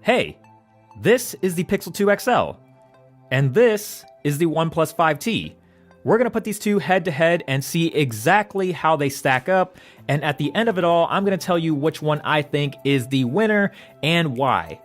Hey, this is the Pixel 2 XL, and this is the OnePlus 5T. We're going to put these two head to head and see exactly how they stack up, and at the end of it all, I'm going to tell you which one I think is the winner and why.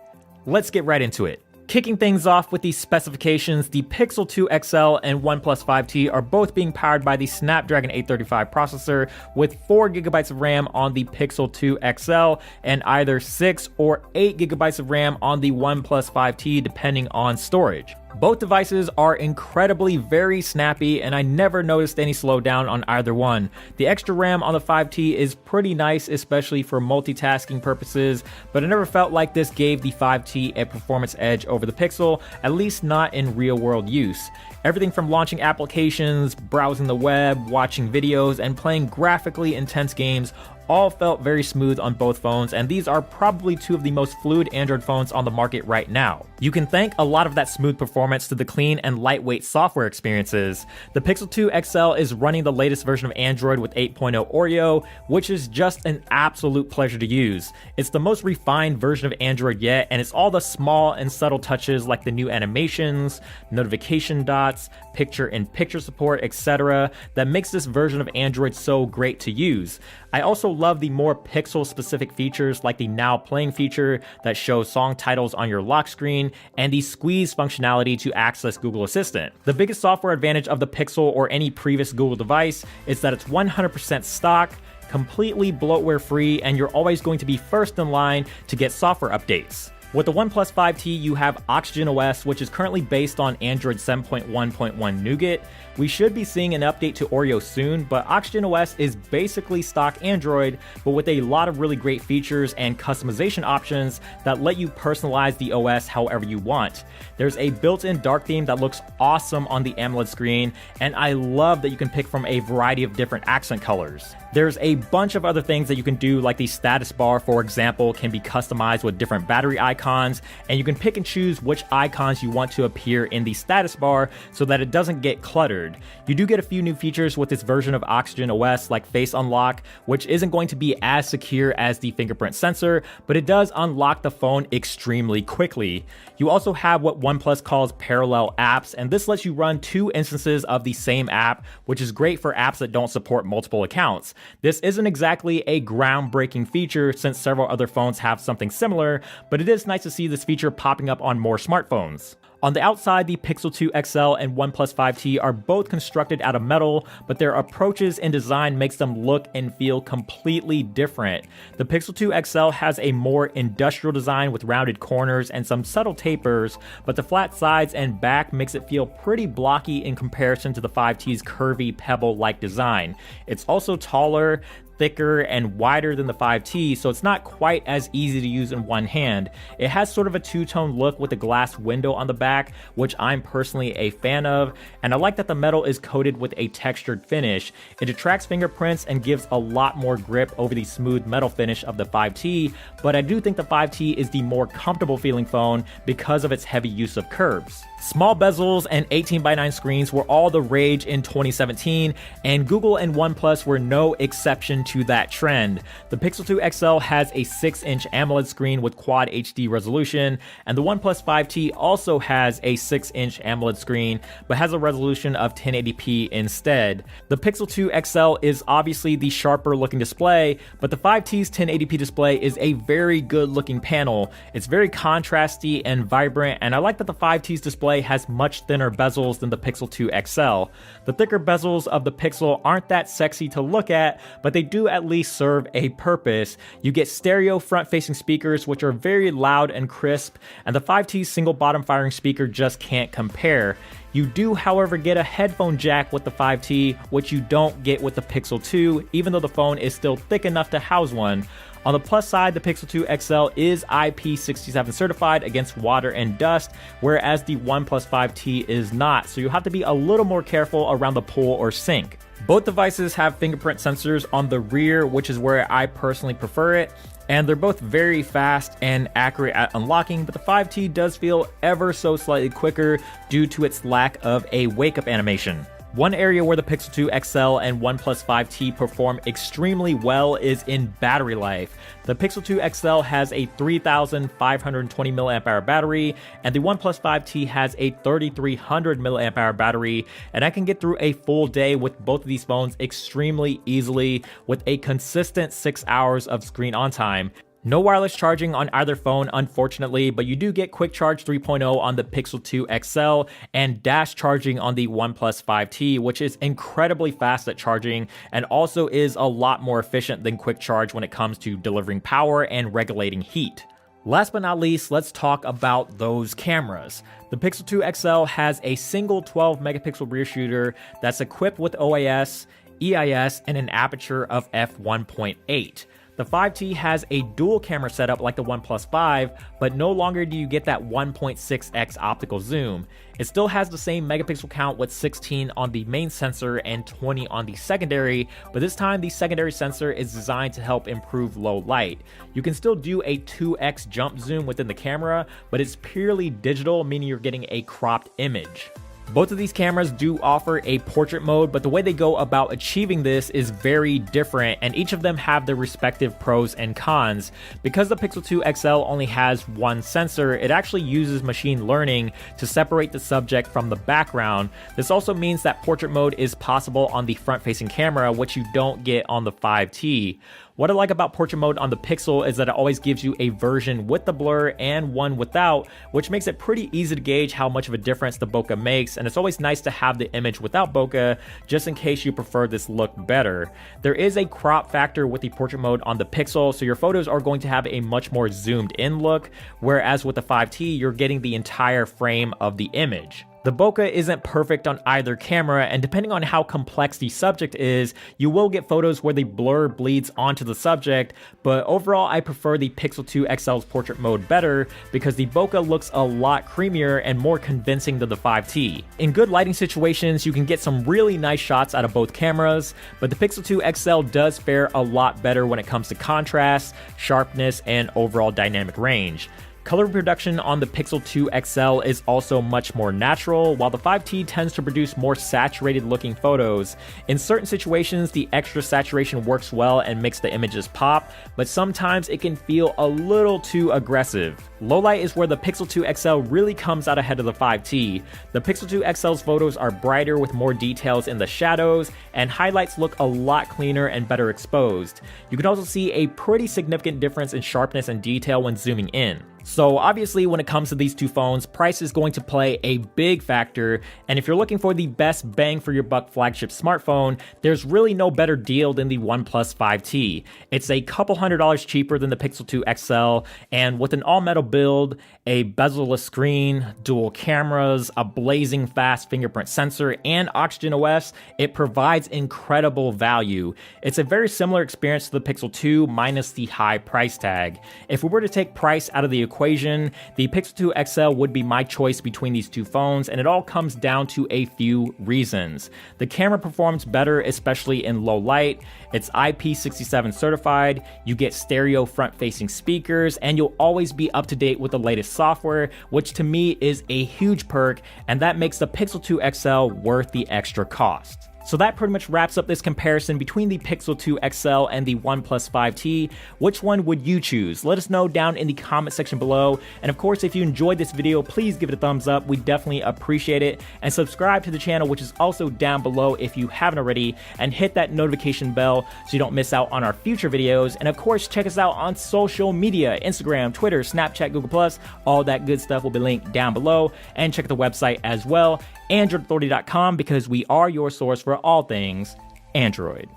Let's get right into it. Kicking things off with these specifications, the Pixel 2 XL and OnePlus 5T are both being powered by the Snapdragon 835 processor with 4GB of RAM on the Pixel 2 XL and either 6 or 8GB of RAM on the OnePlus 5T depending on storage. Both devices are incredibly very snappy, and I never noticed any slowdown on either one. The extra RAM on the 5T is pretty nice, especially for multitasking purposes, but I never felt like this gave the 5T a performance edge over the Pixel, at least not in real-world use. Everything from launching applications, browsing the web, watching videos, and playing graphically intense games all felt very smooth on both phones, and these are probably two of the most fluid Android phones on the market right now. You can thank a lot of that smooth performance to the clean and lightweight software experiences. The Pixel 2 XL is running the latest version of Android with 8.0 Oreo, which is just an absolute pleasure to use. It's the most refined version of Android yet, and it's all the small and subtle touches like the new animations, notification dots, picture-in-picture support, etc. that makes this version of Android so great to use. I also love the more pixel-specific features like the Now Playing feature that shows song titles on your lock screen and the squeeze functionality to access Google Assistant. The biggest software advantage of the Pixel or any previous Google device is that it's 100% stock, completely bloatware-free, and you're always going to be first in line to get software updates. With the OnePlus 5T, you have Oxygen OS, which is currently based on Android 7.1.1 Nougat. We should be seeing an update to Oreo soon, but Oxygen OS is basically stock Android, but with a lot of really great features and customization options that let you personalize the OS however you want. There's a built-in dark theme that looks awesome on the AMOLED screen, and I love that you can pick from a variety of different accent colors. There's a bunch of other things that you can do, like the status bar, for example, can be customized with different battery icons, and you can pick and choose which icons you want to appear in the status bar so that it doesn't get cluttered. You do get a few new features with this version of Oxygen OS, like Face Unlock, which isn't going to be as secure as the fingerprint sensor, but it does unlock the phone extremely quickly. You also have what OnePlus calls parallel apps, and this lets you run two instances of the same app, which is great for apps that don't support multiple accounts. This isn't exactly a groundbreaking feature since several other phones have something similar, but it is nice to see this feature popping up on more smartphones. On the outside, the Pixel 2 XL and OnePlus 5T are both constructed out of metal, but their approaches and design makes them look and feel completely different. The Pixel 2 XL has a more industrial design with rounded corners and some subtle tapers, but the flat sides and back makes it feel pretty blocky in comparison to the 5T's curvy pebble-like design. It's also taller, thicker, and wider than the 5T, so it's not quite as easy to use in one hand. It has sort of a two-tone look with a glass window on the back, which I'm personally a fan of, and I like that the metal is coated with a textured finish. It attracts fingerprints and gives a lot more grip over the smooth metal finish of the 5T, but I do think the 5T is the more comfortable feeling phone because of its heavy use of curves. Small bezels and 18:9 screens were all the rage in 2017, and Google and OnePlus were no exception to that trend. The Pixel 2 XL has a 6-inch AMOLED screen with Quad HD resolution, and the OnePlus 5T also has a 6-inch AMOLED screen, but has a resolution of 1080p instead. The Pixel 2 XL is obviously the sharper looking display, but the 5T's 1080p display is a very good looking panel. It's very contrasty and vibrant, and I like that the 5T's display has much thinner bezels than the Pixel 2 XL. The thicker bezels of the Pixel aren't that sexy to look at, but they do at least serve a purpose. You get stereo front-facing speakers, which are very loud and crisp, and the 5T's single bottom firing speaker just can't compare. You do, however, get a headphone jack with the 5T, which you don't get with the Pixel 2, even though the phone is still thick enough to house one. On the plus side, the Pixel 2 XL is IP67 certified against water and dust, whereas the OnePlus 5T is not, so you have to be a little more careful around the pool or sink. Both devices have fingerprint sensors on the rear, which is where I personally prefer it, and they're both very fast and accurate at unlocking, but the 5T does feel ever so slightly quicker due to its lack of a wake-up animation. One area where the Pixel 2 XL and OnePlus 5T perform extremely well is in battery life. The Pixel 2 XL has a 3,520 mAh battery, and the OnePlus 5T has a 3,300 mAh battery, and I can get through a full day with both of these phones extremely easily with a consistent 6 hours of screen on time. No wireless charging on either phone, unfortunately, but you do get Quick Charge 3.0 on the Pixel 2 XL and dash charging on the OnePlus 5T, which is incredibly fast at charging and also is a lot more efficient than Quick Charge when it comes to delivering power and regulating heat. Last but not least, let's talk about those cameras. The Pixel 2 XL has a single 12 megapixel rear shooter that's equipped with OIS, EIS, and an aperture of f1.8. The 5T has a dual camera setup like the OnePlus 5, but no longer do you get that 1.6x optical zoom. It still has the same megapixel count with 16 on the main sensor and 20 on the secondary, but this time the secondary sensor is designed to help improve low light. You can still do a 2x jump zoom within the camera, but it's purely digital, meaning you're getting a cropped image. Both of these cameras do offer a portrait mode, but the way they go about achieving this is very different, and each of them have their respective pros and cons. Because the Pixel 2 XL only has one sensor, it actually uses machine learning to separate the subject from the background. This also means that portrait mode is possible on the front-facing camera, which you don't get on the 5T. What I like about portrait mode on the Pixel is that it always gives you a version with the blur and one without, which makes it pretty easy to gauge how much of a difference the bokeh makes, and it's always nice to have the image without bokeh just in case you prefer this look better. There is a crop factor with the portrait mode on the Pixel, so your photos are going to have a much more zoomed in look, whereas with the 5T you're getting the entire frame of the image. The bokeh isn't perfect on either camera, and depending on how complex the subject is, you will get photos where the blur bleeds onto the subject, but overall I prefer the Pixel 2 XL's portrait mode better because the bokeh looks a lot creamier and more convincing than the 5T. In good lighting situations, you can get some really nice shots out of both cameras, but the Pixel 2 XL does fare a lot better when it comes to contrast, sharpness, and overall dynamic range. Color reproduction on the Pixel 2 XL is also much more natural, while the 5T tends to produce more saturated looking photos. In certain situations, the extra saturation works well and makes the images pop, but sometimes it can feel a little too aggressive. Low light is where the Pixel 2 XL really comes out ahead of the 5T. The Pixel 2 XL's photos are brighter with more details in the shadows, and highlights look a lot cleaner and better exposed. You can also see a pretty significant difference in sharpness and detail when zooming in. So obviously when it comes to these two phones, price is going to play a big factor, and if you're looking for the best bang for your buck flagship smartphone, there's really no better deal than the OnePlus 5T. It's a couple $100 cheaper than the Pixel 2 XL, and with an all-metal build, a bezel-less screen, dual cameras, a blazing fast fingerprint sensor, and Oxygen OS, it provides incredible value. It's a very similar experience to the Pixel 2 minus the high price tag. If we were to take price out of the equation, the Pixel 2 XL would be my choice between these two phones, and it all comes down to a few reasons. The camera performs better, especially in low light. It's IP67 certified, you get stereo front-facing speakers, and you'll always be up to date with the latest software, which to me is a huge perk, and that makes the Pixel 2 XL worth the extra cost. So that pretty much wraps up this comparison between the Pixel 2 XL and the OnePlus 5T. Which one would you choose? Let us know down in the comment section below. And of course, if you enjoyed this video, please give it a thumbs up. We definitely appreciate it. And subscribe to the channel, which is also down below if you haven't already. And hit that notification bell so you don't miss out on our future videos. And of course, check us out on social media, Instagram, Twitter, Snapchat, Google+. All that good stuff will be linked down below. And check the website as well, AndroidAuthority.com, because we are your source for all things Android.